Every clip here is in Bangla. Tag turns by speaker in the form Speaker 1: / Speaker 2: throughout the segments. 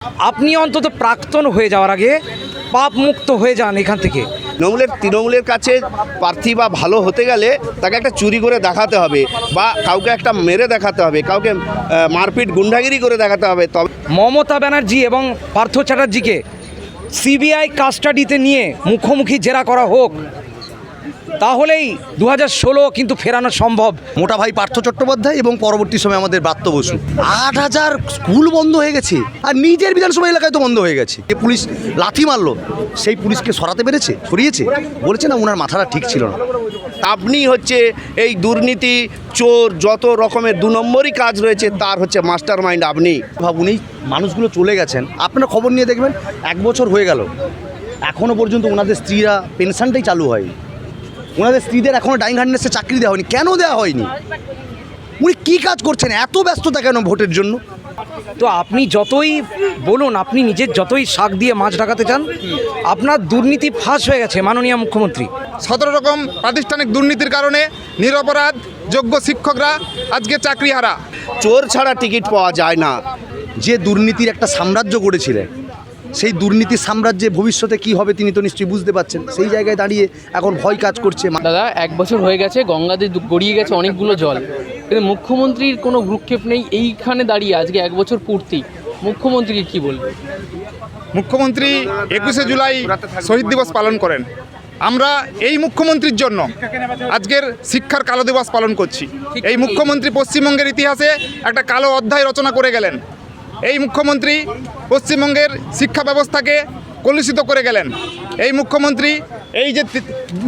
Speaker 1: আপনি অন্তত প্রাক্তন হয়ে যাওয়ার আগে পাপ মুক্ত হয়ে যান এখান থেকে।
Speaker 2: তৃণমূলের কাছে প্রার্থী বা ভালো হতে গেলে তাকে একটা চুরি করে দেখাতে হবে, বা কাউকে একটা মেরে দেখাতে হবে, কাউকে মারপিট গুন্ডাগিরি করে দেখাতে হবে। তবে
Speaker 1: মমতা ব্যানার্জি এবং পার্থ চ্যাটার্জিকে সিবিআই কাস্টাডিতে নিয়ে মুখোমুখি জেরা করা হোক, তাহলেই 2016 কিন্তু ফেরানো সম্ভব।
Speaker 3: মোটা ভাই পার্থ চট্টোপাধ্যায় এবং পরবর্তী সময় আমাদের ব্রাত্য বসু, 8,000 স্কুল বন্ধ হয়ে গেছে, আর নিজের বিধানসভা এলাকায় তো বন্ধ হয়ে গেছে। যে পুলিশ লাথি মারলো সেই পুলিশকে সরাতে পেরেছে, সরিয়েছে, বলেছে না ওনার মাথাটা ঠিক ছিল না।
Speaker 2: আপনি হচ্ছে এই দুর্নীতি চোর যত রকমের 2 নম্বরই কাজ রয়েছে তার হচ্ছে মাস্টার মাইন্ড আপনি।
Speaker 3: ভাবুন এই মানুষগুলো চলে গেছেন, আপনারা খবর নিয়ে দেখবেন 1 বছর হয়ে গেল, এখনও পর্যন্ত ওনাদের স্ত্রীরা পেনশনটাই চালু হয়নি, ওনাদের স্ত্রীদের এখনও ডাইং হার্ডনেসে চাকরি দেওয়া হয়নি। কেন দেওয়া হয়নি? উনি কী কাজ করছেন? এত ব্যস্ততা কেন ভোটের জন্য?
Speaker 1: তো আপনি যতই বলুন, আপনি নিজের যতই শাক দিয়ে মাছ ঢাকাতে চান, আপনার দুর্নীতি ফাঁস হয়ে গেছে মাননীয় মুখ্যমন্ত্রী।
Speaker 4: 17 রকম প্রাতিষ্ঠানিক দুর্নীতির কারণে নিরপরাধ যোগ্য শিক্ষকরা আজকে চাকরিহারা।
Speaker 2: চোর ছাড়া টিকিট পাওয়া যায় না।
Speaker 3: যে দুর্নীতির একটা সাম্রাজ্য গড়েছিলেন, সেই দুর্নীতির সাম্রাজ্যে ভবিষ্যতে কি হবে তিনি তো নিশ্চয়ই বুঝতে পারছেন। সেই জায়গায় দাঁড়িয়ে এখন ভয় কাজ করছে।
Speaker 5: দাদা 1 বছর হয়ে গেছে, গঙ্গাতে গড়িয়ে গেছে অনেকগুলো জল, কিন্তু মুখ্যমন্ত্রীর কোনো ভ্রুক্ষেপ নেই। এইখানে দাঁড়িয়ে আজকে 1 বছর পূর্তি, মুখ্যমন্ত্রীকে কি বলবে?
Speaker 4: মুখ্যমন্ত্রী 21শে জুলাই শহীদ দিবস পালন করেন। আমরা এই মুখ্যমন্ত্রীর জন্য আজকের শিক্ষার কালো দিবস পালন করছি। এই মুখ্যমন্ত্রী পশ্চিমবঙ্গের ইতিহাসে একটা কালো অধ্যায় রচনা করে গেলেন। এই মুখ্যমন্ত্রী পশ্চিমবঙ্গের শিক্ষা ব্যবস্থাকে কলুষিত করে গেলেন। এই মুখ্যমন্ত্রী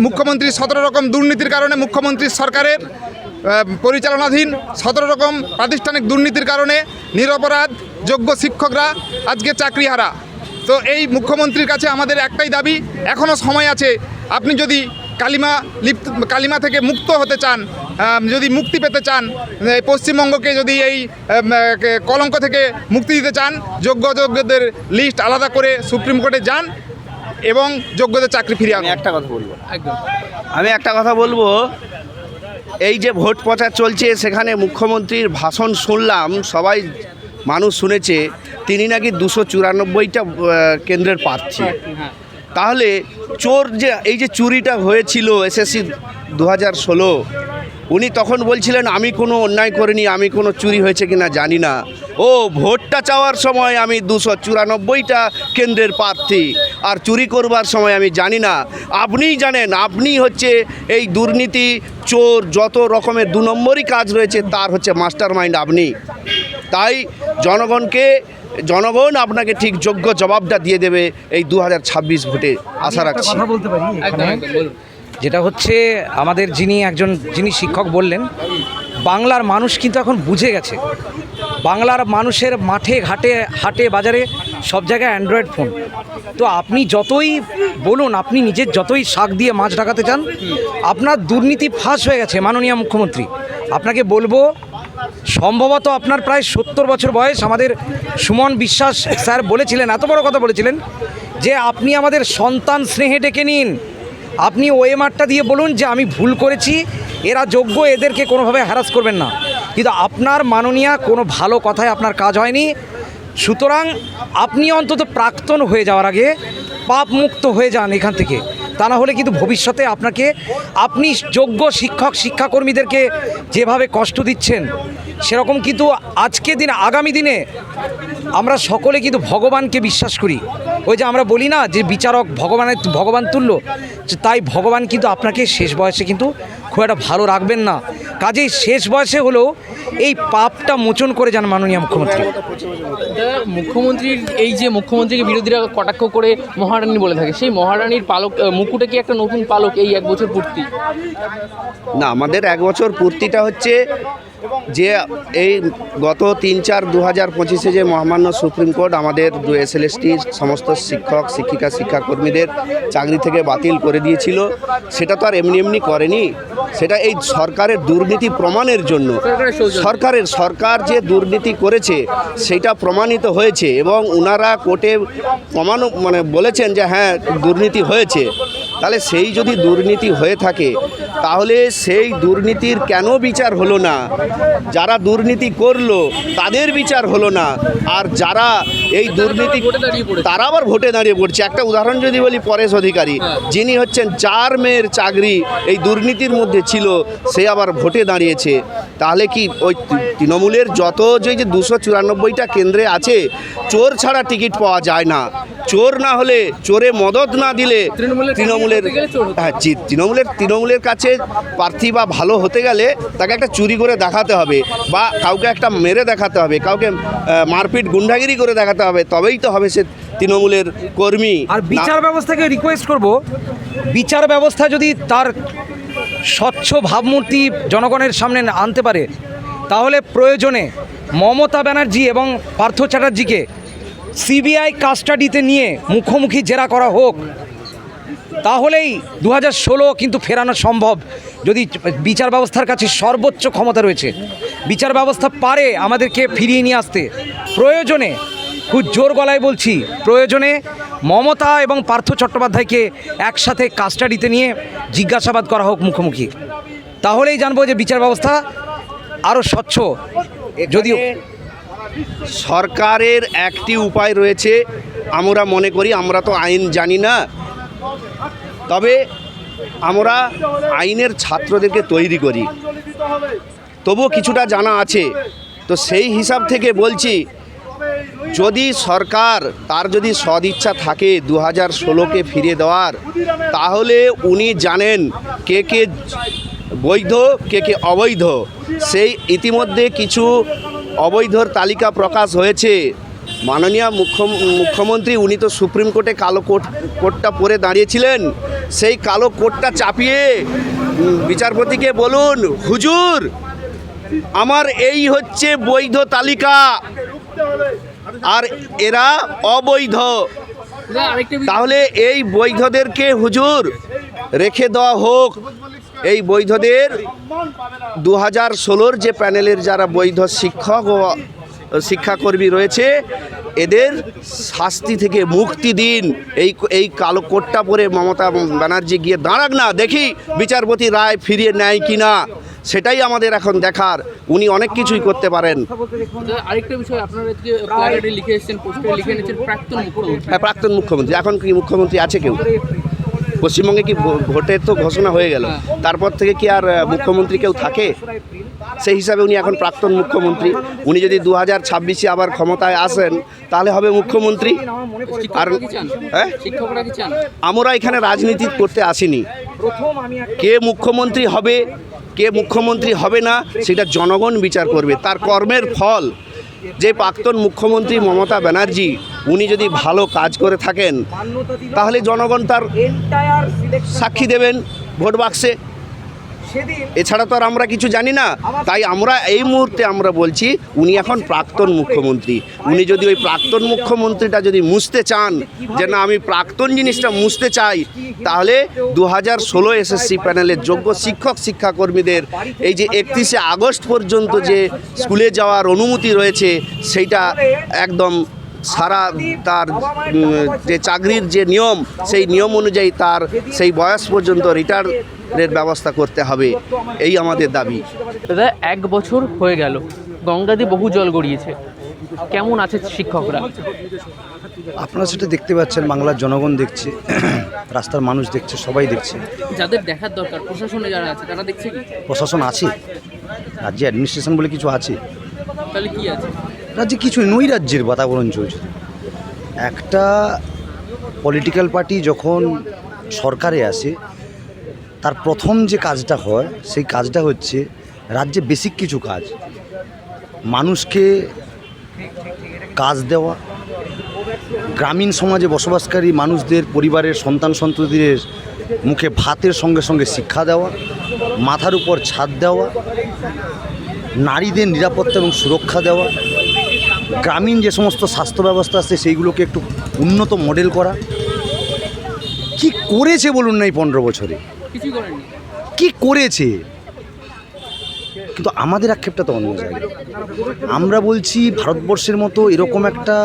Speaker 4: মুখ্যমন্ত্রী 17 রকম দুর্নীতির কারণে মুখ্যমন্ত্রীর সরকারের পরিচালনাধীন 17 রকম প্রাতিষ্ঠানিক দুর্নীতির কারণে নিরপরাধ যোগ্য শিক্ষকরা আজকে চাকরিহারা। তো এই মুখ্যমন্ত্রীর কাছে আমাদের একটাই দাবি, এখনও সময় আছে। আপনি যদি কালিমা থেকে মুক্ত হতে চান, যদি মুক্তি পেতে চান, পশ্চিমবঙ্গকে যদি এই কলঙ্ক থেকে মুক্তি দিতে চান, যোগ্যদের লিস্ট আলাদা করে সুপ্রিম কোর্টে যান এবং যোগ্যদের চাকরি ফিরিয়ে আনুন।
Speaker 2: আমি একটা কথা বলবো, এই যে ভোট প্রচার চলছে সেখানে মুখ্যমন্ত্রীর ভাষণ শুনলাম, সবাই মানুষ শুনেছে, তিনি নাকি 294টা কেন্দ্রের প্রার্থী। তাহলে চোর যে এই যে চুরিটা হয়েছিল SSC 2016, উনি তখন বলছিলেন আমি কোনো অন্যায় করিনি, আমি কোনো চুরি হয়েছে কিনা জানি না। ও ভোটটা চাওয়ার সময় আমি 294টা কেন্দ্রের প্রার্থী, আর চুরি করবার সময় আমি জানি না। আপনিই জানেন, আপনি হচ্ছে এই দুর্নীতি চোর যত রকমের 2 নম্বরই কাজ রয়েছে তার হচ্ছে মাস্টার মাইন্ড আপনি। তাই জনগণ আপনাকে ঠিক যোগ্য জবাবটা দিয়ে দেবে এই 2026 ভোটে, আশা রাখছি।
Speaker 1: কথা বলতে পারি যেটা হচ্ছে আমাদের যিনি শিক্ষক বললেন, বাংলার মানুষ কিন্তু এখন বুঝে গেছে। বাংলার মানুষের মাঠে ঘাটে হাটে বাজারে সব জায়গায় অ্যান্ড্রয়েড ফোন। তো আপনি যতই বলুন, আপনি নিজের যতই শাক দিয়ে মাছ ঢাকাতে চান, আপনার দুর্নীতি ফাঁস হয়ে গেছে মাননীয় মুখ্যমন্ত্রী। আপনাকে বলবো, সম্ভবত আপনার প্রায় 70 বছর বয়স। আমাদের সুমন বিশ্বাস স্যার বলেছিলেন, এত বড় কথা বলেছিলেন যে আপনি আমাদের সন্তান স্নেহে ডেকে নিন, আপনি ওএমআরটা দিয়ে বলুন যে আমি ভুল করেছি, এরা যোগ্য, এদেরকে কোনোভাবে হ্যারাস করবেন না। কিন্তু আপনার মাননীয়া কোনো ভালো কথায় আপনার কাজ হয়নি। সুতরাং আপনি অন্তত প্রাক্তন হয়ে যাওয়ার আগে পাপ মুক্ত হয়ে যান এখান থেকে, তা না হলে কিন্তু ভবিষ্যতে আপনি যোগ্য শিক্ষাকর্মীদেরকে যেভাবে কষ্ট দিচ্ছেন, সেরকম কিন্তু আগামী দিনে আমরা সকলে কিন্তু ভগবানকে বিশ্বাস করি। ওই যে আমরা বলি না যে বিচারক ভগবান তুল্য, তাই ভগবান কিন্তু আপনাকে শেষ বয়সে কিন্তু খুব একটা ভালো রাখবেন না। কাজেই শেষ বয়সে হলেও এই পাপটা মোচন করে যান মাননীয় মুখ্যমন্ত্রী।
Speaker 5: মুখ্যমন্ত্রীকে বিরোধীরা কটাক্ষ করে মহারানী বলে থাকে, সেই মহারানীর পালক মুকুটে কি একটা নতুন পালক এই 1 বছর পূর্তি?
Speaker 2: না, আমাদের 1 বছর পূর্তিটা হচ্ছে যে এই গত 3/4/2025 যে মহামান্য সুপ্রিম কোর্ট আমাদের SLSTর সমস্ত শিক্ষাকর্মীদের চাকরি থেকে বাতিল করে দিয়েছিল, সেটা তো আর এমনি করেনি। সেটা এই সরকারের দুর্নীতি প্রমাণের জন্য। সরকার যে দুর্নীতি করেছে সেটা প্রমাণিত হয়েছে, এবং ওনারা কোর্টে বলেছেন যে হ্যাঁ দুর্নীতি হয়েছে। তাহলে সেই যদি দুর্নীতি হয়ে থাকে তাহলে সেই দুর্নীতির কেন বিচার হলো না? যারা দুর্নীতি করলো তাদের বিচার হলো না, আর যারা এই দুর্নীতি তারা আবার ভোটে দাঁড়িয়ে পড়ছে। একটা উদাহরণ যদি বলি, পরেশ অধিকারী, যিনি হচ্ছেন 4 মেয়ের চাকরি এই দুর্নীতির মধ্যে ছিল, সে আবার ভোটে দাঁড়িয়েছে। তাহলে কি ওই তৃণমূলের যত যে 294টা কেন্দ্রে আছে, চোর ছাড়া টিকিট পাওয়া যায় না। চোর না হলে, চোরে মদত না দিলে তৃণমূলের কাছে প্রার্থী বা ভালো হতে গেলে তাকে একটা চুরি করে দেখাতে হবে, বা কাউকে একটা মেরে দেখাতে হবে, কাউকে মারপিট গুন্ডাগিরি করে দেখাতে হবে, তবেই তো হবে সে তৃণমূলের কর্মী।
Speaker 1: আর বিচার ব্যবস্থাকে রিকোয়েস্ট করব, বিচার ব্যবস্থা যদি তার স্বচ্ছ ভাবমূর্তি জনগণের সামনে আনতে পারে, তাহলে প্রয়োজনে মমতা ব্যানার্জি এবং পার্থ চ্যাটার্জিকে সিবিআই কাস্টাডিতে নিয়ে মুখোমুখি জেরা করা হোক। তাহলেই 2016 কিন্তু ফেরানো সম্ভব, যদি বিচার ব্যবস্থার কাছে সর্বোচ্চ ক্ষমতা রয়েছে। বিচার ব্যবস্থা পারে আমাদেরকে ফিরিয়ে নিয়ে আসতে। প্রয়োজনে, খুব জোর গলায় বলছি, প্রয়োজনে মমতা এবং পার্থ চট্টোপাধ্যায়কে একসাথে কাস্টাডিতে নিয়ে জিজ্ঞাসাবাদ করা হোক মুখোমুখি। তাহলেই জানবো যে বিচার ব্যবস্থা আরও স্বচ্ছ। যদিও
Speaker 2: সরকারের একটি উপায় রয়েছে, আমরা মনে করি, আমরা তো আইন জানি না, তবে আমরা আইনের ছাত্রদেরকে তৈরি করি, তবুও কিছুটা জানা আছে। তো সেই হিসাব থেকে বলছি, যদি সরকার তার যদি সদিচ্ছা থাকে 2016কে ফিরিয়ে দেওয়ার, তাহলে উনি জানেন কে কে বৈধ কে কে অবৈধ। সেই ইতিমধ্যে কিছু অবৈধর তালিকা প্রকাশ হয়েছে। মাননীয় মুখ্যমন্ত্রী উনি তো সুপ্রিম কোর্টে কালো কোটটা পরে দাঁড়িয়েছিলেন, সেই কালো কোটটা চাপিয়ে বিচারপতিকে বলুন, হুজুর আমার এই হচ্ছে বৈধ তালিকা আর এরা অবৈধ, তাহলে এই বৈধদেরকে হুজুর রেখে দেওয়া হোক। এই বৈধদের 2016 যে প্যানেলের যারা বৈধ শিক্ষক ও শিক্ষাকর্মী রয়েছে, এদের শাস্তি থেকে মুক্তি দিন। এই কালো কোটটা পরে মমতা ব্যানার্জি গিয়ে দাঁড়াক না, দেখি বিচারপতি রায় ফিরিয়ে নেয় কি না, সেটাই আমাদের এখন দেখার। উনি অনেক কিছুই করতে পারেন।
Speaker 5: আরেকটা বিষয়, আপনারা আজকে প্ল্যাকার্ডে লিখে এসেছেন, পোস্টারে লিখে এনেছেন প্রাক্তন মুখ্যমন্ত্রী।
Speaker 2: হ্যাঁ, প্রাক্তন মুখ্যমন্ত্রী। এখন কি মুখ্যমন্ত্রী আছে কেউ? পশ্চিমবঙ্গে কি ভোটের তো ঘোষণা হয়ে গেল, তারপর থেকে কি আর মুখ্যমন্ত্রী কেউ থাকে? সেই হিসাবে উনি এখন প্রাক্তন মুখ্যমন্ত্রী। উনি যদি 2026-এ আবার ক্ষমতায় আসেন, তাহলে হবে মুখ্যমন্ত্রী। আর হ্যাঁ, আমরা এখানে রাজনীতি করতে আসিনি। কে মুখ্যমন্ত্রী হবে কে মুখ্যমন্ত্রী হবে না সেটা জনগণ বিচার করবে, তার কর্মের ফল। যে প্রাক্তন মুখ্যমন্ত্রী মমতা ব্যানার্জি, উনি যদি ভালো কাজ করে থাকেন, তাহলে জনগণ তার সাক্ষী দেবেন ভোট বাক্সে। এছাড়া তো আর আমরা কিছু জানি না। তাই আমরা এই মুহূর্তে আমরা বলছি, উনি এখন প্রাক্তন মুখ্যমন্ত্রী। উনি যদি ওই প্রাক্তন মুখ্যমন্ত্রীটা যদি মুছতে চান, যে না আমি প্রাক্তন জিনিসটা মুছতে চাই, তাহলে 2016 এসএসসি প্যানেলের যোগ্য শিক্ষক শিক্ষাকর্মীদের এই যে 31শে আগস্ট পর্যন্ত যে স্কুলে যাওয়ার অনুমতি রয়েছে, সেইটা একদম সারা তার যে চাকরির যে নিয়ম, সেই নিয়ম অনুযায়ী তার সেই বয়স পর্যন্ত রিটায়ারের ব্যবস্থা করতে হবে, এই আমাদের দাবি।
Speaker 5: দাদা, 1 বছর হয়ে গেল, গঙ্গাতে বহু জল গড়িয়েছে, কেমন আছে শিক্ষকরা?
Speaker 3: আপনারা সেটা দেখতে পাচ্ছেন, বাংলার জনগণ দেখছে, রাস্তার মানুষ দেখছে, সবাই দেখছে।
Speaker 5: যাদের দেখার দরকার, প্রশাসনে যারা আছে তারা দেখছে কি?
Speaker 3: প্রশাসন আছে, রাজ্যে অ্যাডমিনিস্ট্রেশন বলে কিছু আছে।
Speaker 5: তাহলে কি আছে?
Speaker 3: রাজ্যে কিছু নই, রাজ্যের বাতাবরণ চলছে। একটা পলিটিক্যাল পার্টি যখন সরকারে আসে, তার প্রথম যে কাজটা হয়, সেই কাজটা হচ্ছে রাজ্যে বেসিক কিছু কাজ, মানুষকে কাজ দেওয়া, গ্রামীণ সমাজে বসবাসকারী মানুষদের পরিবারের সন্তান সন্ততিদের মুখে ভাতের সঙ্গে সঙ্গে শিক্ষা দেওয়া, মাথার উপর ছাদ দেওয়া, নারীদের নিরাপত্তা এবং সুরক্ষা দেওয়া, গ্রামীণ যে সমস্ত স্বাস্থ্য ব্যবস্থা আছে সেইগুলোকে একটু উন্নত মডেল করা। কি করেছে বলুন না এই 15 বছরে?
Speaker 5: কিছু করেননি।
Speaker 3: কি করেছে? কিন্তু আমাদের আক্ষেপটা তো অন্য জায়গায়। আমরা বলছি ভারতবর্ষের মতো এরকম একটা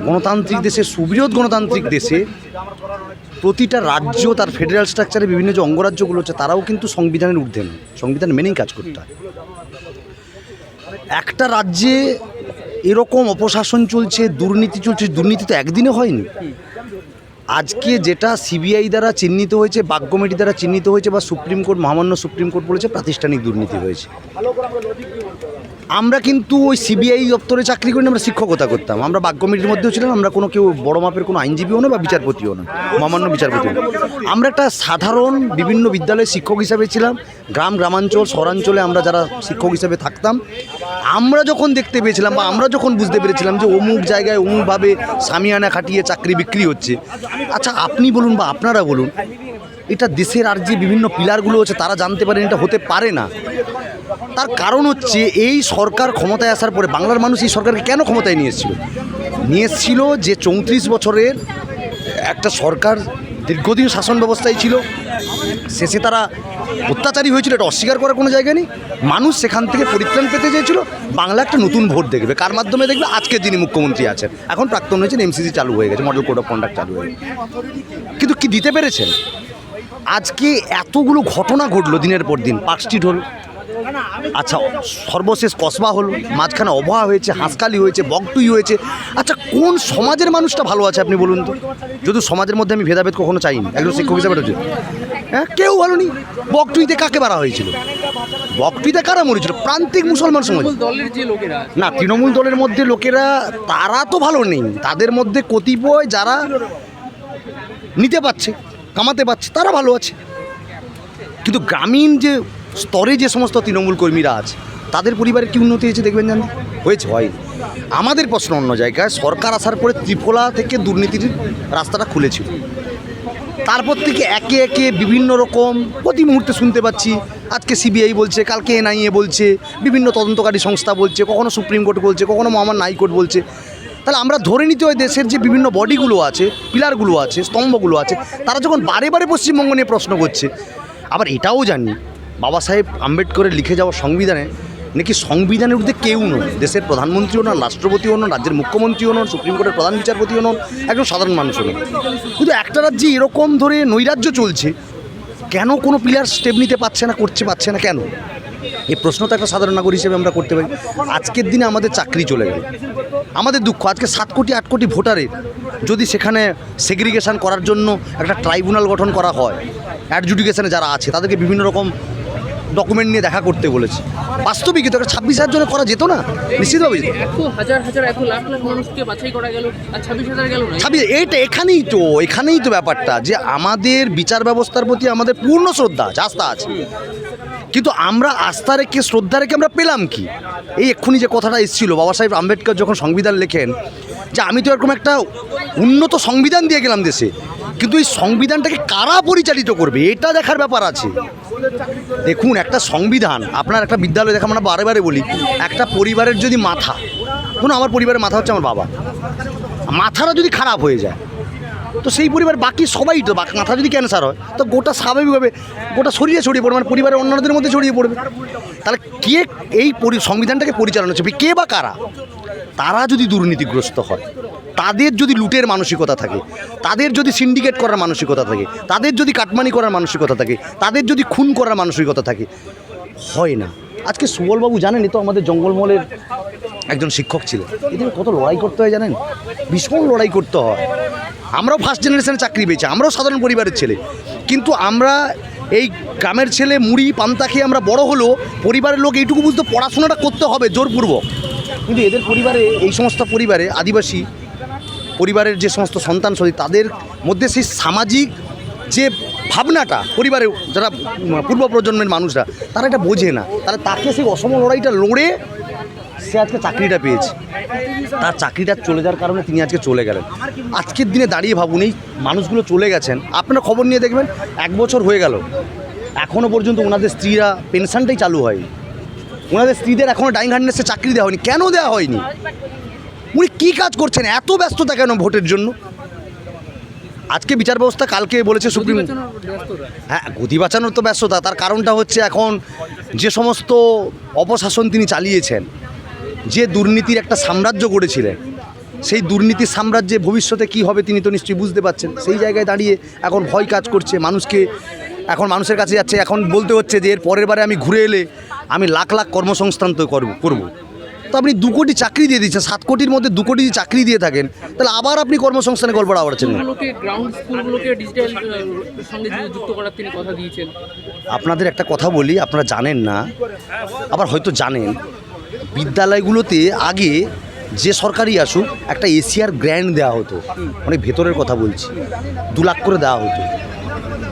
Speaker 3: গণতান্ত্রিক দেশে, সুবৃহৎ গণতান্ত্রিক দেশে প্রতিটা রাজ্য তার ফেডারেল স্ট্রাকচারে বিভিন্ন যে অঙ্গরাজ্যগুলো হচ্ছে তারাও কিন্তু সংবিধানের ঊর্ধ্বে না, সংবিধান মেনেই কাজ করতে হয়। একটা রাজ্যে এরকম অপশাসন চলছে, দুর্নীতি চলছে, দুর্নীতি তো একদিনে হয়নি। আজকে যেটা সিবিআই দ্বারা চিহ্নিত হয়েছে, বাগ কমিটি দ্বারা চিহ্নিত হয়েছে, বা সুপ্রিম কোর্ট, মহামান্য সুপ্রিম কোর্ট বলেছে প্রাতিষ্ঠানিক দুর্নীতি হয়েছে। আমরা কিন্তু ওই সিবিআই দপ্তরে চাকরি করি না, আমরা শিক্ষকতা করতাম, আমরা বাগ কমিটির মধ্যেও ছিলাম, আমরা কোনো কেউ বড় মাপের কোনো আইনজীবীও না বা বিচারপতিও না, মহামান্য বিচারপতিও না। আমরা একটা সাধারণ বিভিন্ন বিদ্যালয়ে শিক্ষক হিসাবে ছিলাম, গ্রামাঞ্চল শহরাঞ্চলে আমরা যারা শিক্ষক হিসাবে থাকতাম। আমরা যখন দেখতে পেয়েছিলাম বা আমরা যখন বুঝতে পেরেছিলাম যে অমুক জায়গায় অমুকভাবে সামিয়ানা খাটিয়ে চাকরি বিক্রি হচ্ছে, আচ্ছা আপনি বলুন বা আপনারা বলুন, এটা দেশের আর যে বিভিন্ন পিলারগুলো আছে তারা জানতে পারেন এটা হতে পারে না। তার কারণ হচ্ছে এই সরকার ক্ষমতায় আসার পরে বাংলার মানুষ এই সরকারকে কেন ক্ষমতায় নিয়ে এসেছিল যে 34 বছরের একটা সরকার দীর্ঘদিন শাসন ব্যবস্থায় ছিল, শেষে তারা অত্যাচারী হয়েছিল, এটা অস্বীকার করার কোনো জায়গা নেই। মানুষ সেখান থেকে পরিত্রাণ পেতে চেয়েছিল। বাংলা একটা নতুন ভোট দেখবে, কার মাধ্যমে দেখবে? আজকে যিনি মুখ্যমন্ত্রী আছেন, এখন প্রাক্তন হয়েছেন, এমসিসি চালু হয়ে গেছে, মডেল কোড অফ কন্ডাক্ট চালু হয়ে গেছে, কিন্তু কি দিতে পেরেছেন? আজকে এতগুলো ঘটনা ঘটলো দিনের পর দিন, পার্ক স্ট্রিট হল, আচ্ছা সর্বশেষ কসবা হলো, মাঝখানে অবহা হয়েছে, হাঁসকালি হয়েছে, বকটুই হয়েছে। আচ্ছা কোন সমাজের মানুষটা ভালো আছে আপনি বলুন তো? যদি সমাজের মধ্যে আমি ভেদাভেদ কখনো চাইনি, একজন শিক্ষক হিসাবে রয়েছে, হ্যাঁ কেউ ভালো নেই। বকটুইতে কাকে মারা হয়েছিল? বকটুইতে কারা মরেছিল? প্রান্তিক মুসলমান সমাজ।
Speaker 5: দলের যে লোকেরা
Speaker 3: না, তৃণমূল দলের মধ্যে লোকেরা তারা তো ভালো নেই, তাদের মধ্যে কতিপয় যারা নিতে পারছে, কামাতে পারছে, তারা ভালো আছে। কিন্তু গ্রামীণ যে স্তরে যে সমস্ত তৃণমূল কর্মীরা আছে তাদের পরিবারের কি উন্নতি হয়েছে দেখবেন, জানেন? হয়েছে, হয়নি। আমাদের প্রশ্ন অন্য জায়গায়। সরকার আসার পরে ত্রিফলা থেকে দুর্নীতির রাস্তাটা খুলেছিল, তারপর থেকে একে একে বিভিন্ন রকম প্রতি মুহূর্তে শুনতে পাচ্ছি, আজকে সিবিআই বলছে, কালকে এনআইএ বলছে, বিভিন্ন তদন্তকারী সংস্থা বলছে, কখনো সুপ্রিম কোর্ট বলছে, কখনো মহামান্য হাইকোর্ট বলছে। তাহলে আমরা ধরে নিতে হয় দেশের যে বিভিন্ন বডিগুলো আছে, পিলারগুলো আছে, স্তম্ভগুলো আছে, তারা যখন বারে বারে পশ্চিমবঙ্গ নিয়ে প্রশ্ন করছে। আবার এটাও জানি বাবা সাহেব আম্বেদকরের লিখে যাওয়া সংবিধানে নাকি সংবিধানের ঊর্ধ্বে কেউ নয়, দেশের প্রধানমন্ত্রীও নন, রাষ্ট্রপতিও নন, রাজ্যের মুখ্যমন্ত্রীও নন, সুপ্রিম কোর্টের প্রধান বিচারপতিও নন, একজন সাধারণ মানুষও নন। কিন্তু একটা রাজ্যে এরকম ধরে নৈরাজ্য চলছে, কেন কোনো পিলার স্টেপ নিতে পারছে না, পারছে না কেন? এই প্রশ্ন তো একটা সাধারণ নাগরিক হিসেবে আমরা করতে পারি। আজকের দিনে আমাদের চাকরি চলে গেল, আমাদের দুঃখ। আজকে 7 কোটি 8 কোটি ভোটারের যদি সেখানে সেগ্রিগেশন করার জন্য একটা ট্রাইব্যুনাল গঠন করা হয়, অ্যাডজুডিকেশনে যারা আছে তাদেরকে বিভিন্ন রকম ডকুমেন্ট নিয়ে দেখা করতে বলেছে, বাস্তবিক তো 26,000 জনে করা যেত না? নিশ্চিতভাবে যেত।
Speaker 5: এত হাজার হাজার, এত লাখ লাখ মানুষকে বাছাই করা গেল, আর 26,000 গেল না।
Speaker 3: এইটা এখানেই তো ব্যাপারটা, যে আমাদের বিচার ব্যবস্থার প্রতি আমাদের পূর্ণ শ্রদ্ধা আছে, আস্থা আছে, কিন্তু আমরা আস্থা রেখে, শ্রদ্ধা রেখে আমরা পেলাম কি? এই এক্ষুনি যে কথাটা এসেছিল, বাবা সাহেব আম্বেদকর যখন সংবিধান লেখেন যে আমি তো এরকম একটা উন্নত সংবিধান দিয়ে গেলাম দেশে, কিন্তু এই সংবিধানটাকে কারা পরিচালিত করবে এটা দেখার ব্যাপার আছে। দেখুন, একটা সংবিধান, আপনার একটা বিদ্যালয় দেখা, আমরা বারে বারে বলি, একটা পরিবারের যদি মাথা, ধরুন আমার পরিবারের মাথা হচ্ছে আমার বাবা, মাথাটা যদি খারাপ হয়ে যায় তো সেই পরিবার বাকি সবাই তো, মাথা যদি ক্যান্সার হয় তো গোটা স্বাভাবিকভাবে গোটা শরীরে ছড়িয়ে পড়বে, মানে পরিবারের অন্যান্যদের মধ্যে ছড়িয়ে পড়বে। তাহলে কে এই সংবিধানটাকে পরিচালনা করবে? কে বা কারা? তারা যদি দুর্নীতিগ্রস্ত হয়, তাদের যদি লুটের মানসিকতা থাকে, তাদের যদি সিন্ডিকেট করার মানসিকতা থাকে, তাদের যদি কাটমানি করার মানসিকতা থাকে, তাদের যদি খুন করার মানসিকতা থাকে, হয় না। আজকে সুবলবাবু জানেন, তো আমাদের জঙ্গলমহলের একজন শিক্ষক ছিলেন, এদের কত লড়াই করতে হয় জানেন? ভীষণ লড়াই করতে হয়। আমরাও ফার্স্ট জেনারেশনে চাকরি পেয়েছি, আমরাও সাধারণ পরিবারের ছেলে, কিন্তু আমরা এই গ্রামের ছেলে মুড়ি পান্তা খেয়ে আমরা বড় হলেও পরিবারের লোক এইটুকু বুঝতে পড়াশোনাটা করতে হবে জোরপূর্বক। কিন্তু এদের পরিবারে, এই সমস্ত পরিবারে, আদিবাসী পরিবারের যে সমস্ত সন্তান সন্ততি, তাদের মধ্যে সেই সামাজিক যে ভাবনাটা, পরিবারে যারা পূর্ব প্রজন্মের মানুষরা, তারা এটা বোঝে না। তাহলে তাকে সেই অসম লড়াইটা লড়ে সে আজকে চাকরিটা পেয়েছে, তার চাকরিটা চলে যাওয়ার কারণে তিনি আজকে চলে গেলেন। আজকের দিনে দাঁড়িয়ে ভাবুন, এই মানুষগুলো চলে গেছেন, আপনারা খবর নিয়ে দেখবেন 1 বছর হয়ে গেল, এখনও পর্যন্ত ওনাদের স্ত্রীরা পেনশনটাই চালু হয়নি, ওনাদের স্ত্রীদের এখনও ডাইং হার্ডনেসে চাকরি দেওয়া হয়নি। কেন দেওয়া হয়নি? উনি কী কাজ করছেন? এত ব্যস্ততা কেন ভোটের জন্য? আজকে বিচার ব্যবস্থা, কালকে বলেছে সুপ্রিম। হ্যাঁ, গদি বাঁচানোর তো ব্যস্ততা। তার কারণটা হচ্ছে এখন যে সমস্ত অপশাসন তিনি চালিয়েছেন, যে দুর্নীতির একটা সাম্রাজ্য গড়েছিলেন, সেই দুর্নীতির সাম্রাজ্যে ভবিষ্যতে কী হবে তিনি তো নিশ্চয়ই বুঝতে পারছেন। সেই জায়গায় দাঁড়িয়ে এখন ভয় কাজ করছে মানুষকে, এখন মানুষের কাছে যাচ্ছে, এখন বলতে হচ্ছে যে এর পরের বারে আমি ঘুরে এলে আমি লাখ লাখ কর্মসংস্থান তো করবো। তো আপনি 2 কোটি চাকরি দিয়ে দিচ্ছেন, 7 কোটির মধ্যে 2 কোটি চাকরি দিয়ে থাকেন, তাহলে আবার আপনি কর্মসংস্থানের গল্পটা আবারছেন না।
Speaker 5: গ্রাউন্ড স্কুলগুলোকে ডিজিটাল সঙ্গে যুক্ত করার তিনি কথা দিয়েছেন।
Speaker 3: আপনাদের একটা কথা বলি, আপনারা জানেন না, আবার হয়তো জানেন, বিদ্যালয়গুলোতে আগে যে সরকারই আসুক একটা এশিয়ার গ্র্যান্ড দেওয়া হতো, অনেক ভেতরের কথা বলছি, 2 লাখ করে দেওয়া হতো।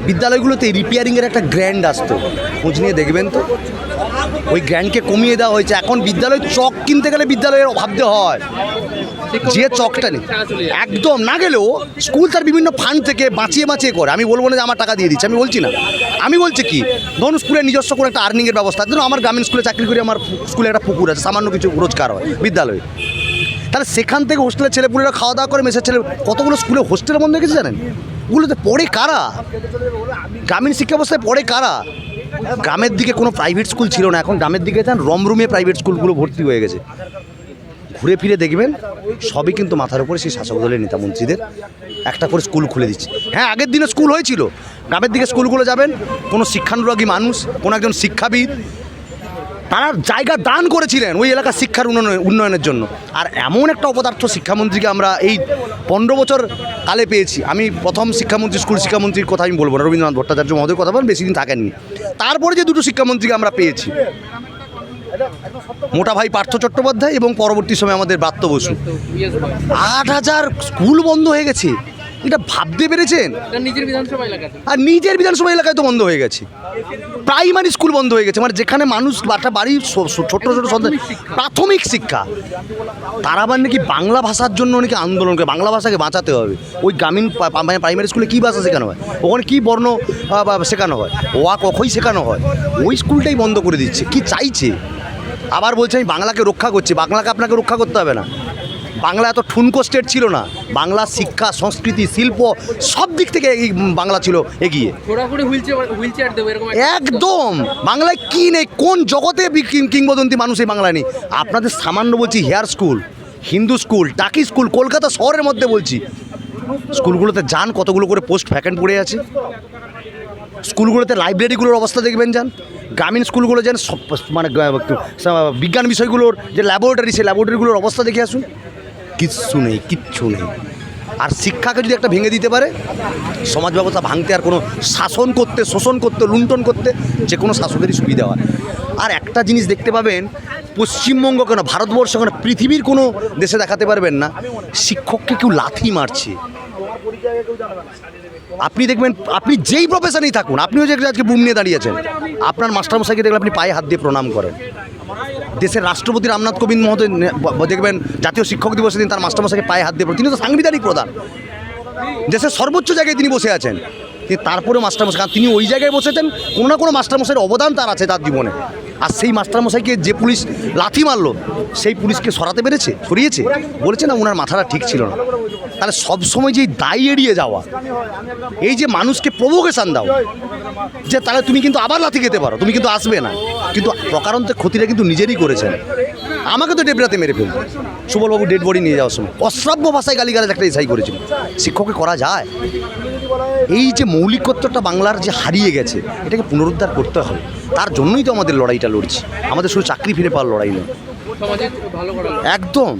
Speaker 3: বিদ্যালয়গুলোতে রিপেয়ারিংয়ের একটা গ্র্যান্ড আসতো, খোঁজ নিয়ে দেখবেন তো। ওই গ্র্যান্ডকে কমিয়ে দেওয়া হয়েছে। এখন বিদ্যালয় চক কিনতে গেলে বিদ্যালয়ের ভাবতে হয়, যে চকটা নেই একদম না গেলেও স্কুল তার বিভিন্ন ফান্ড থেকে বাঁচিয়ে করে। আমি বলবো না যে আমার টাকা দিয়ে দিচ্ছে, আমি বলছি না, আমি বলছি কি, ধরুন স্কুলের নিজস্ব কোনো একটা আর্নিংয়ের ব্যবস্থা, ধরুন আমার গ্রামীণ স্কুলে চাকরি করি, আমার স্কুলে একটা পুকুর আছে, সামান্য কিছু রোজগার হয় বিদ্যালয়ে, তাহলে সেখান থেকে হোস্টেলের ছেলেপুলেরা খাওয়া দাওয়া করে, মেসের ছেলে, কতগুলো স্কুলে হোস্টেল বন্ধ হয়ে গেছে জানেন? ওগুলোতে পড়ে কারা? গ্রামীণ শিক্ষা ব্যবস্থায় পড়ে কারা? গ্রামের দিকে কোনো প্রাইভেট স্কুল ছিল না, এখন গ্রামের দিকে যান রমরুমে প্রাইভেট স্কুলগুলো ভর্তি হয়ে গেছে। ঘুরে ফিরে দেখবেন সবই কিন্তু মাথার উপরে সেই শাসক দলের নেতা মন্ত্রীদের একটা করে স্কুল খুলে দিচ্ছে। হ্যাঁ, আগের দিনে স্কুল হয়েছিল, গ্রামের দিকে স্কুলগুলো যাবেন, কোনো শিক্ষানুরাগী মানুষ, কোনো একজন শিক্ষাবিদ, তারা জায়গা দান করেছিলেন ওই এলাকার শিক্ষার উন্নয়নের জন্য। আর এমন একটা অপদার্থ শিক্ষামন্ত্রীকে আমরা এই 15 বছর কালে পেয়েছি। আমি প্রথম শিক্ষামন্ত্রী, স্কুল শিক্ষামন্ত্রীর কথা আমি বলবো না, রবীন্দ্রনাথ ভট্টাচার্য মহোদয়ের কথা বলেন, বেশি দিন থাকেননি। তারপরে যে 2টো শিক্ষামন্ত্রীকে আমরা পেয়েছি, মোটা ভাই পার্থ চট্টোপাধ্যায় এবং পরবর্তী সময় আমাদের ব্রাত্য বসু, 8,000 স্কুল বন্ধ হয়ে গেছে। এটা ভাবতে পেরেছেন?
Speaker 5: নিজের বিধানসভা এলাকাতে,
Speaker 3: আর নিজের বিধানসভা এলাকায় তো বন্ধ হয়ে গেছে। প্রাইমারি স্কুল বন্ধ হয়ে গেছে, মানে যেখানে মানুষ বাড়ির ছোট সন্তান, প্রাথমিক শিক্ষা, তারা আবার নাকি বাংলা ভাষার জন্য নাকি আন্দোলন করে, বাংলা ভাষাকে বাঁচাতে হবে। ওই গ্রামীণ প্রাইমারি স্কুলে কী ভাষা শেখানো হয়, ওখানে কী বর্ণ শেখানো হয়, ওয়া কখই শেখানো হয়, ওই স্কুলটাই বন্ধ করে দিচ্ছে। কি চাইছে? আবার বলছে আমি বাংলাকে রক্ষা করছি। বাংলাকে আপনাকে রক্ষা করতে হবে না। বাংলা এত ঠুনকো স্টেট ছিল না, বাংলা শিক্ষা, সংস্কৃতি, শিল্প সব দিক থেকে বাংলা ছিল এগিয়ে।
Speaker 5: হুইলচেয়ার দেবো এরকম
Speaker 3: একদম। বাংলায় কি নেই, কোন জগতে কিংবদন্তি মানুষ এই বাংলায় নেই? আপনাদের সামান্য বলছি হেয়ার স্কুল, হিন্দু স্কুল, টাকি স্কুল, কলকাতা শহরের মধ্যে বলছি, স্কুলগুলোতে যান, কতগুলো করে পোস্ট ভ্যাকেন্ট পড়ে আছে। স্কুলগুলোতে লাইব্রেরিগুলোর অবস্থা দেখবেন যান, গ্রামীণ স্কুলগুলো যান, মানে বিজ্ঞান বিষয়গুলোর যে ল্যাবরেটরি, সেই ল্যাবরেটরিগুলোর অবস্থা দেখে আসুন, কিচ্ছু নেই। আর শিক্ষাকে যদি একটা ভেঙে দিতে পারে, সমাজ ব্যবস্থা ভাঙতে আর কোনো শাসন করতে, শোষণ করতে, লুণ্ঠন করতে যে কোনো শাসকেরই সুবিধা হয়। আর একটা জিনিস দেখতে পাবেন, পশ্চিমবঙ্গ কেন, ভারতবর্ষ কেন, পৃথিবীর কোনো দেশে দেখাতে পারবেন না শিক্ষককে কেউ লাথি মারছে। আপনি দেখবেন, আপনি যেই প্রফেশনেই থাকুন, আপনিও যে আজকে বুম নিয়ে দাঁড়িয়েছেন, আপনার মাস্টারমশাইকে দেখলে আপনি পায়ে হাত দিয়ে প্রণাম করেন। দেশের রাষ্ট্রপতি রামনাথ কোবিন্দ মহোদয় দেখবেন জাতীয় শিক্ষক দিবসের দিন তার মাস্টারমশাইকে পায়ে হাত দিয়ে, তিনি তো সাংবিধানিক প্রধান, দেশের সর্বোচ্চ জায়গায় তিনি বসে আছেন, কিন্তু তারপরেও মাস্টারমশাই, কারণ তিনি ওই জায়গায় বসেছেন, কোনো না কোনো মাস্টারমশাইয়ের অবদান তার আছে তার জীবনে। আর সেই মাস্টারমশাইকে যে পুলিশ লাথি মারলো, সেই পুলিশকে সরাতে পেরেছে, সরিয়েছে, বলেছে না ওনার মাথাটা ঠিক ছিল না। তাহলে সবসময় যে দায় এড়িয়ে যাওয়া, এই যে মানুষকে প্রভোকেশান দাও যে তাহলে তুমি কিন্তু আবার লাথি খেতে পারো, তুমি কিন্তু আসবে না, কিন্তু প্রকারান্তে ক্ষতিটা কিন্তু নিজেরই করেছেন। আমাকে তো ডেবরাতে মেরে ফেলল, সুবলবাবু ডেড বডি নিয়ে যাওয়ার সময় অশ্রাব্য ভাষায় গালিগালাজ একটা এসআই করেছিল। শিক্ষককে করা যায়? এই যে মৌলিকত্বটা বাংলার যে হারিয়ে গেছে, এটাকে পুনরুদ্ধার করতে হবে। তার জন্যই তো আমাদের লড়াইটা লড়ছি, আমাদের শুধু চাকরি ফিরে পাওয়ার লড়াই নয়। একদম।